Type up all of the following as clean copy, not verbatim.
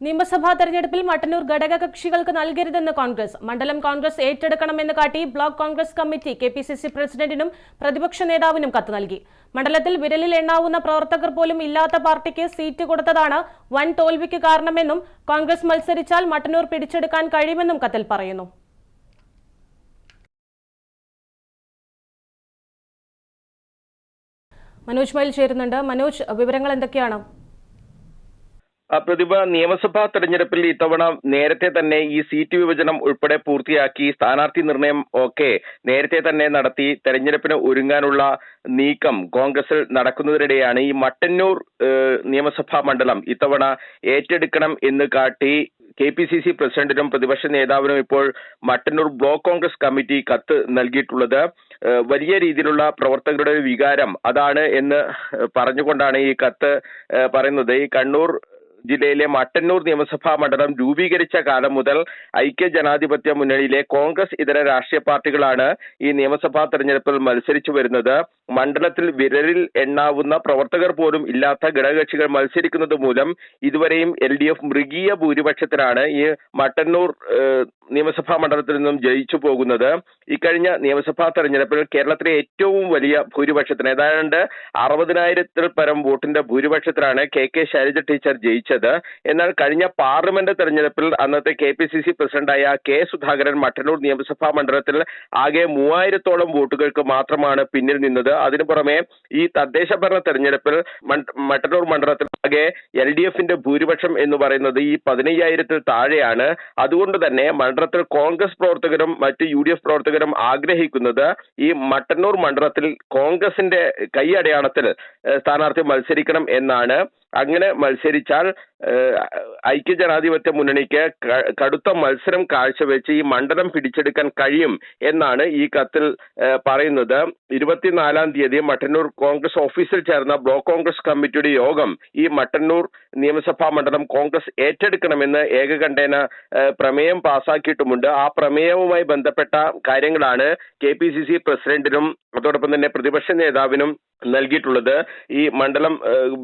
നിയമസഭാ തെരഞ്ഞെടുപ്പിൽ മട്ടന്നൂർ ഘടകകക്ഷികൾക്ക് നൽകരുതെന്ന് കോൺഗ്രസ്. മണ്ഡലം കോൺഗ്രസ് ഏറ്റെടുക്കണമെന്ന് കാട്ടി ബ്ലോക്ക് കോൺഗ്രസ് കമ്മിറ്റി കെപിസിസി പ്രസിഡന്റിനും പ്രതിപക്ഷ നേതാവിനും കത്ത് നൽകി. മണ്ഡലത്തിൽ വിരലിൽ എണ്ണാവുന്ന പ്രവർത്തകർ പോലും ഇല്ലാത്ത പാർട്ടിക്ക് സീറ്റ് കൊടുത്തതാണ് വൻ തോൽവിക്ക് കാരണമെന്നും കോൺഗ്രസ് മത്സരിച്ചാൽ മട്ടന്നൂർ പിടിച്ചെടുക്കാൻ കഴിയുമെന്നും കത്തിൽ പറയുന്നു. മനോജ് മയിൽ ചേരുന്നുണ്ട്. മനോജ്, വിവരങ്ങൾ എന്തൊക്കെയാണ്? പ്രതിഭ, നിയമസഭാ തെരഞ്ഞെടുപ്പിൽ ഇത്തവണ നേരത്തെ തന്നെ ഈ സീറ്റ് വിഭജനം ഉൾപ്പെടെ പൂർത്തിയാക്കി സ്ഥാനാർത്ഥി നിർണയം ഒക്കെ നേരത്തെ തന്നെ നടത്തി തെരഞ്ഞെടുപ്പിന് ഒരുങ്ങാനുള്ള നീക്കം കോൺഗ്രസിൽ നടക്കുന്നതിനിടെയാണ് ഈ മട്ടന്നൂർ നിയമസഭാ മണ്ഡലം ഇത്തവണ ഏറ്റെടുക്കണം എന്ന് കാട്ടി കെപിസിസി പ്രസിഡന്റിനും പ്രതിപക്ഷ നേതാവിനും ഇപ്പോൾ മട്ടന്നൂർ ബ്ലോക്ക് കോൺഗ്രസ് കമ്മിറ്റി കത്ത് നൽകിയിട്ടുള്ളത്. വലിയ രീതിയിലുള്ള പ്രവർത്തകരുടെ വികാരം അതാണ് എന്ന് പറഞ്ഞുകൊണ്ടാണ് ഈ കത്ത് പറയുന്നത്. ഈ കണ്ണൂർ ജില്ലയിലെ മട്ടന്നൂർ നിയമസഭാ മണ്ഡലം രൂപീകരിച്ച കാലം മുതൽ ഐക്യ ജനാധിപത്യ മുന്നണിയിലെ കോൺഗ്രസ് ഇതര രാഷ്ട്രീയ പാർട്ടികളാണ് ഈ നിയമസഭാ തെരഞ്ഞെടുപ്പിൽ മത്സരിച്ചു വരുന്നത്. മണ്ഡലത്തിൽ വിരലിൽ എണ്ണാവുന്ന പ്രവർത്തകർ പോലും ഇല്ലാത്ത ഘടകകക്ഷികൾ മത്സരിക്കുന്നത് മൂലം ഇതുവരെയും LDF മൃഗീയ ഭൂരിപക്ഷത്തിനാണ് ഈ മട്ടന്നൂർ നിയമസഭാ മണ്ഡലത്തിൽ നിന്നും ജയിച്ചു പോകുന്നത്. ഇക്കഴിഞ്ഞ നിയമസഭാ തെരഞ്ഞെടുപ്പിൽ കേരളത്തിലെ ഏറ്റവും വലിയ ഭൂരിപക്ഷത്തിന് ഏതാണ്ട് 60,000-ൽ പരം വോട്ടിന്റെ ഭൂരിപക്ഷത്തിലാണ് KK ശൈലജ ടീച്ചർ ജയിച്ചത്. എന്നാൽ കഴിഞ്ഞ പാർലമെന്റ് തെരഞ്ഞെടുപ്പിൽ അന്നത്തെ KPCC പ്രസിഡന്റായ K സുധാകരൻ മട്ടന്നൂർ നിയമസഭാ മണ്ഡലത്തിൽ ആകെ 3000-ഓളം വോട്ടുകൾക്ക് മാത്രമാണ് പിന്നിൽ നിന്നത്. അതിനു പുറമെ ഈ തദ്ദേശ ഭരണ തെരഞ്ഞെടുപ്പിൽ മട്ടന്നൂർ മണ്ഡലത്തിൽ ആകെ LDFന്റെ ഭൂരിപക്ഷം എന്ന് പറയുന്നത് ഈ 15,000-ൽ താഴെയാണ്. അതുകൊണ്ട് തന്നെ മണ്ഡലത്തിൽ കോൺഗ്രസ് പ്രവർത്തകരും മറ്റ് UDF പ്രവർത്തകരും ആഗ്രഹിക്കുന്നത് ഈ മട്ടന്നൂർ മണ്ഡലത്തിൽ കോൺഗ്രസിന്റെ കൈയടയാളത്തിൽ സ്ഥാനാർത്ഥി മത്സരിക്കണം എന്നാണ്. അങ്ങനെ മത്സരിച്ചാൽ ഐക്യജനാധിപത്യ മുന്നണിക്ക് കടുത്ത മത്സരം കാഴ്ചവെച്ച് ഈ മണ്ഡലം പിടിച്ചെടുക്കാൻ കഴിയും എന്നാണ് ഈ കത്തിൽ പറയുന്നത്. 24-ാം തീയതി മട്ടന്നൂർ കോൺഗ്രസ് ഓഫീസിൽ ചേർന്ന ബ്ലോക്ക് കോൺഗ്രസ് കമ്മിറ്റിയുടെ യോഗം ഈ മട്ടന്നൂർ നിയമസഭാ മണ്ഡലം കോൺഗ്രസ് ഏറ്റെടുക്കണമെന്ന് ഏകകണ്ഠേന പ്രമേയം പാസാക്കിയിട്ടുമുണ്ട്. ആ പ്രമേയവുമായി ബന്ധപ്പെട്ട കാര്യങ്ങളാണ് KPCC പ്രസിഡന്റിനും അതോടൊപ്പം തന്നെ പ്രതിപക്ഷ നേതാവിനും നൽകിയിട്ടുള്ളത്. ഈ മണ്ഡലം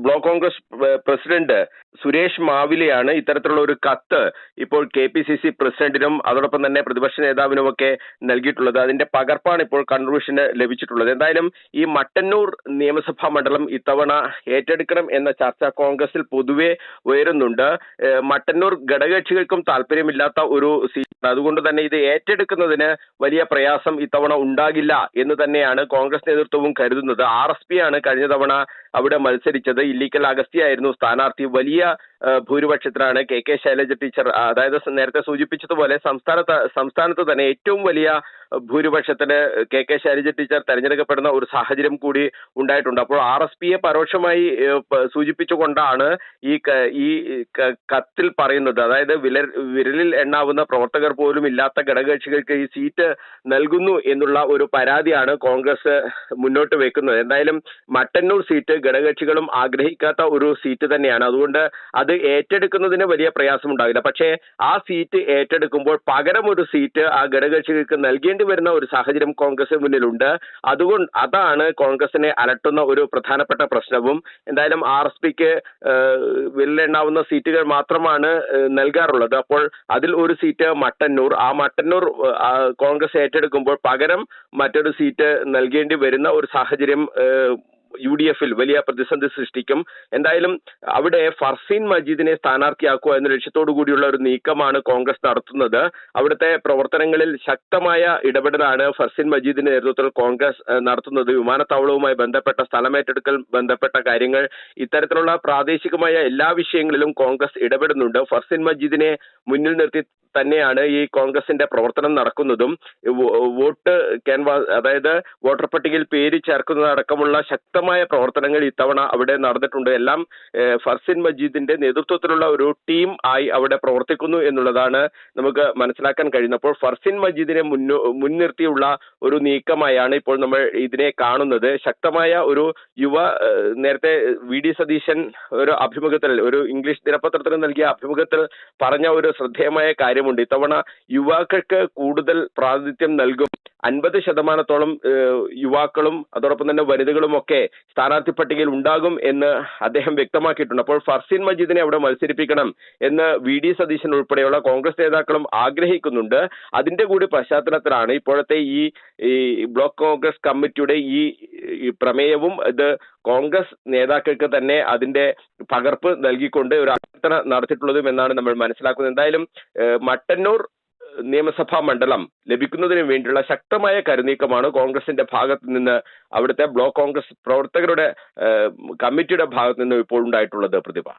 ബ്ലോക്ക് കോൺഗ്രസ് പ്രസിഡന്റ് സുരേഷ് മാവിലെയാണ് ഇത്തരത്തിലുള്ള ഒരു കത്ത് ഇപ്പോൾ KPCC പ്രസിഡന്റിനും അതോടൊപ്പം തന്നെ പ്രതിപക്ഷ നേതാവിനുമൊക്കെ നൽകിയിട്ടുള്ളത്. അതിന്റെ പകർപ്പാണ് ഇപ്പോൾ കൺക്ലൂഷന് ലഭിച്ചിട്ടുള്ളത്. എന്തായാലും ഈ മട്ടന്നൂർ നിയമസഭാ മണ്ഡലം ഇത്തവണ ഏറ്റെടുക്കണം എന്ന ചർച്ച കോൺഗ്രസിൽ പൊതുവെ ഉയരുന്നുണ്ട്. മട്ടന്നൂർ ഘടകകക്ഷികൾക്കും താല്പര്യമില്ലാത്ത ഒരു സീറ്റ്, അതുകൊണ്ട് തന്നെ ഇത് ഏറ്റെടുക്കുന്നതിന് വലിയ പ്രയാസം ഇത്തവണ ഉണ്ടാകില്ല എന്ന് തന്നെയാണ് കോൺഗ്രസ് നേതൃത്വവും കരുതുന്നത്. RSP ആണ് കഴിഞ്ഞ തവണ അവിടെ മത്സരിച്ചത്. ഇല്ലിക്കൽ അഗസ്ത്യായിരുന്നു സ്ഥാനാർത്ഥി. വലിയ ഭൂരിപക്ഷത്തിലാണ് KK ശൈലജ ടീച്ചർ, അതായത് നേരത്തെ സൂചിപ്പിച്ചതുപോലെ സംസ്ഥാനത്ത് തന്നെ ഏറ്റവും വലിയ ഭൂരിപക്ഷത്തിന് KK ശൈലജ ടീച്ചർ തെരഞ്ഞെടുക്കപ്പെടുന്ന ഒരു സാഹചര്യം കൂടി ഉണ്ടായിട്ടുണ്ട്. അപ്പോൾ RSPയെ പരോക്ഷമായി സൂചിപ്പിച്ചുകൊണ്ടാണ് ഈ കത്തിൽ പറയുന്നത്. അതായത് വിരലിൽ എണ്ണാവുന്ന പ്രവർത്തകർ പോലും ഇല്ലാത്ത ഘടകകക്ഷികൾക്ക് ഈ സീറ്റ് നൽകുന്നു എന്നുള്ള ഒരു പരാതിയാണ് കോൺഗ്രസ് മുന്നോട്ട് വെക്കുന്നത്. എന്തായാലും മട്ടന്നൂർ സീറ്റ് ഘടകകക്ഷികളും ആഗ്രഹിക്കാത്ത ഒരു സീറ്റ് തന്നെയാണ്. അതുകൊണ്ട് അത് ഏറ്റെടുക്കുന്നതിന് വലിയ പ്രയാസമുണ്ടാകില്ല. പക്ഷേ ആ സീറ്റ് ഏറ്റെടുക്കുമ്പോൾ പകരം ഒരു സീറ്റ് ആ ഘടകകക്ഷികൾക്ക് നൽകേണ്ടി വരുന്ന ഒരു സാഹചര്യം കോൺഗ്രസിന് മുന്നിലുണ്ട്. അതാണ് കോൺഗ്രസിനെ അലട്ടുന്ന ഒരു പ്രധാനപ്പെട്ട പ്രശ്നവും. എന്തായാലും RSPക്ക് വിരലെണ്ണാവുന്ന സീറ്റുകൾ മാത്രമാണ് നൽകാറുള്ളത്. അപ്പോൾ അതിൽ ഒരു സീറ്റ് മട്ടന്നൂർ, ആ മട്ടന്നൂർ കോൺഗ്രസ് ഏറ്റെടുക്കുമ്പോൾ പകരം മറ്റൊരു സീറ്റ് നൽകേണ്ടി വരുന്ന ഒരു സാഹചര്യം UDFൽ വലിയ പ്രതിസന്ധി സൃഷ്ടിക്കും. എന്തായാലും അവിടെ ഫർസീൻ മജീദിനെ സ്ഥാനാർത്ഥിയാക്കുക എന്ന ലക്ഷ്യത്തോടു കൂടിയുള്ള ഒരു നീക്കമാണ് കോൺഗ്രസ് നടത്തുന്നത്. അവിടുത്തെ പ്രവർത്തനങ്ങളിൽ ശക്തമായ ഇടപെടലാണ് ഫർസീൻ മജീദിന്റെ നേതൃത്വത്തിൽ കോൺഗ്രസ് നടത്തുന്നത്. വിമാനത്താവളവുമായി ബന്ധപ്പെട്ട സ്ഥലമേറ്റെടുക്കൽ ബന്ധപ്പെട്ട കാര്യങ്ങൾ, ഇത്തരത്തിലുള്ള പ്രാദേശികമായ എല്ലാ വിഷയങ്ങളിലും കോൺഗ്രസ് ഇടപെടുന്നുണ്ട്. ഫർസീൻ മജീദിനെ മുന്നിൽ നിർത്തി തന്നെയാണ് ഈ കോൺഗ്രസിന്റെ പ്രവർത്തനം നടക്കുന്നതും. വോട്ട് ക്യാൻവാസ്, അതായത് വോട്ടർ പട്ടികയിൽ പേര് ചേർക്കുന്നതടക്കമുള്ള ശക്തമായ പ്രവർത്തനങ്ങൾ ഇത്തവണ അവിടെ നടന്നിട്ടുണ്ട്. എല്ലാം ഫർസീൻ മജീദിന്റെ നേതൃത്വത്തിലുള്ള ഒരു ടീം ആയി അവിടെ പ്രവർത്തിക്കുന്നു എന്നുള്ളതാണ് നമുക്ക് മനസ്സിലാക്കാൻ കഴിയുന്നത്. അപ്പോൾ ഫർസീൻ മജീദിനെ മുൻനിർത്തിയുള്ള ഒരു നീക്കമായാണ് ഇപ്പോൾ നമ്മൾ ഇതിനെ കാണുന്നത്. ശക്തമായ ഒരു നേരത്തെ VD സതീശൻ ഒരു അഭിമുഖത്തിൽ, ഒരു ഇംഗ്ലീഷ് ദിനപത്രത്തിന് നൽകിയ അഭിമുഖത്തിൽ പറഞ്ഞ ഒരു ശ്രദ്ധേയമായ കാര്യമുണ്ട്. ഇത്തവണ യുവാക്കൾക്ക് കൂടുതൽ പ്രാതിനിധ്യം നൽകും. 50% യുവാക്കളും അതോടൊപ്പം തന്നെ വനിതകളും ഒക്കെ സ്ഥാനാർത്ഥി പട്ടികയിൽ ഉണ്ടാകും എന്ന് അദ്ദേഹം വ്യക്തമാക്കിയിട്ടുണ്ട്. അപ്പോൾ ഫർസീൻ മജീദിനെ അവിടെ മത്സരിപ്പിക്കണം എന്ന് വി.ഡി. സതീശൻ ഉൾപ്പെടെയുള്ള കോൺഗ്രസ് നേതാക്കളും ആഗ്രഹിക്കുന്നുണ്ട്. അതിന്റെ കൂടി പശ്ചാത്തലത്തിലാണ് ഇപ്പോഴത്തെ ഈ ബ്ലോക്ക് കോൺഗ്രസ് കമ്മിറ്റിയുടെ ഈ പ്രമേയവും ഇത് കോൺഗ്രസ് നേതാക്കൾക്ക് തന്നെ അതിന്റെ പകർപ്പ് നൽകിക്കൊണ്ട് ഒരു അഭ്യർത്ഥന നടത്തിയിട്ടുള്ളതും എന്നാണ് നമ്മൾ മനസ്സിലാക്കുന്നത്. എന്തായാലും മട്ടന്നൂർ നിയമസഭാ മണ്ഡലം ലഭിക്കുന്നതിന് വേണ്ടിയുള്ള ശക്തമായ കരുനീക്കമാണ് കോൺഗ്രസിന്റെ ഭാഗത്ത് നിന്ന്, അവിടുത്തെ ബ്ലോക്ക് കോൺഗ്രസ് പ്രവർത്തകരുടെ കമ്മിറ്റിയുടെ ഭാഗത്ത് നിന്ന് ഇപ്പോൾ ഉണ്ടായിട്ടുള്ളത്. പ്രതിഭ.